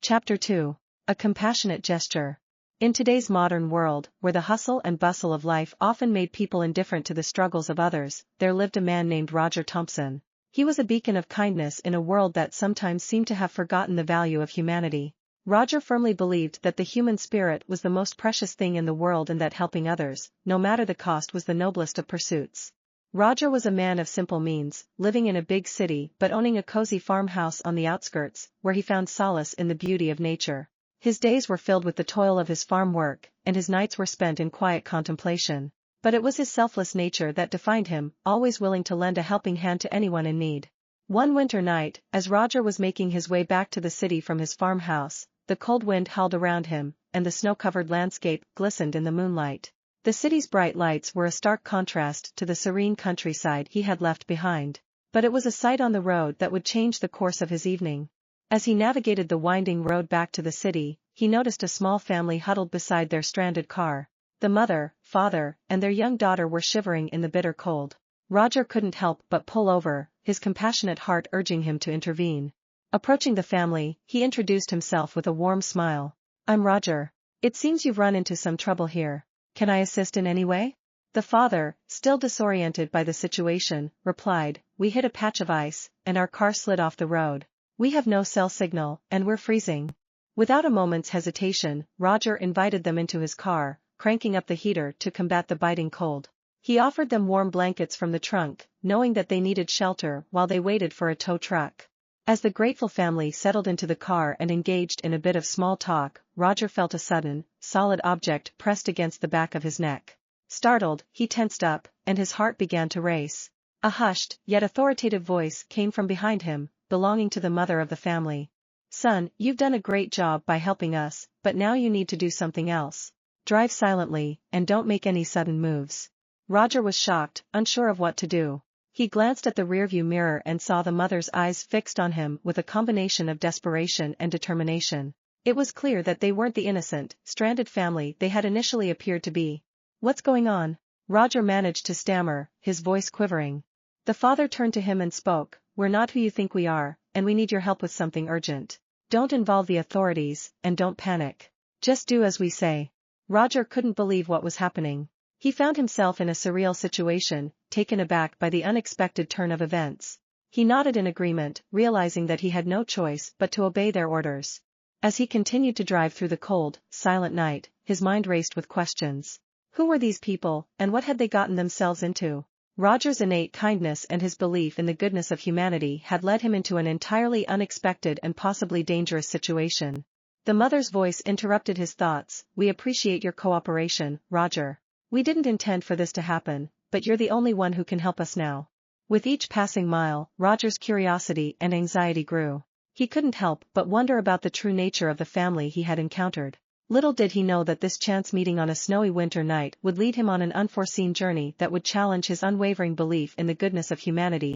Chapter 2. A compassionate gesture. In today's modern world, where the hustle and bustle of life often made people indifferent to the struggles of others, there lived a man named Roger Thompson. He was a beacon of kindness in a world that sometimes seemed to have forgotten the value of humanity. Roger firmly believed that the human spirit was the most precious thing in the world and that helping others, no matter the cost, was the noblest of pursuits. Roger was a man of simple means, living in a big city but owning a cozy farmhouse on the outskirts, where he found solace in the beauty of nature. His days were filled with the toil of his farm work, and his nights were spent in quiet contemplation. But it was his selfless nature that defined him, always willing to lend a helping hand to anyone in need. One winter night, as Roger was making his way back to the city from his farmhouse, the cold wind howled around him, and the snow-covered landscape glistened in the moonlight. The city's bright lights were a stark contrast to the serene countryside he had left behind. But it was a sight on the road that would change the course of his evening. As he navigated the winding road back to the city, he noticed a small family huddled beside their stranded car. The mother, father, and their young daughter were shivering in the bitter cold. Roger couldn't help but pull over, his compassionate heart urging him to intervene. Approaching the family, he introduced himself with a warm smile. "I'm Roger. It seems you've run into some trouble here. Can I assist in any way?" The father, still disoriented by the situation, replied, "We hit a patch of ice, and our car slid off the road. We have no cell signal, and we're freezing." Without a moment's hesitation, Roger invited them into his car, cranking up the heater to combat the biting cold. He offered them warm blankets from the trunk, knowing that they needed shelter while they waited for a tow truck. As the grateful family settled into the car and engaged in a bit of small talk, Roger felt a sudden, solid object pressed against the back of his neck. Startled, he tensed up, and his heart began to race. A hushed, yet authoritative voice came from behind him, belonging to the mother of the family. "Son, you've done a great job by helping us, but now you need to do something else. Drive silently, and don't make any sudden moves." Roger was shocked, unsure of what to do. He glanced at the rearview mirror and saw the mother's eyes fixed on him with a combination of desperation and determination. It was clear that they weren't the innocent, stranded family they had initially appeared to be. "What's going on?" Roger managed to stammer, his voice quivering. The father turned to him and spoke, "We're not who you think we are, and we need your help with something urgent. Don't involve the authorities, and don't panic. Just do as we say." Roger couldn't believe what was happening. He found himself in a surreal situation, taken aback by the unexpected turn of events. He nodded in agreement, realizing that he had no choice but to obey their orders. As he continued to drive through the cold, silent night, his mind raced with questions. Who were these people, and what had they gotten themselves into? Roger's innate kindness and his belief in the goodness of humanity had led him into an entirely unexpected and possibly dangerous situation. The mother's voice interrupted his thoughts. "We appreciate your cooperation, Roger. We didn't intend for this to happen, but you're the only one who can help us now." With each passing mile, Roger's curiosity and anxiety grew. He couldn't help but wonder about the true nature of the family he had encountered. Little did he know that this chance meeting on a snowy winter night would lead him on an unforeseen journey that would challenge his unwavering belief in the goodness of humanity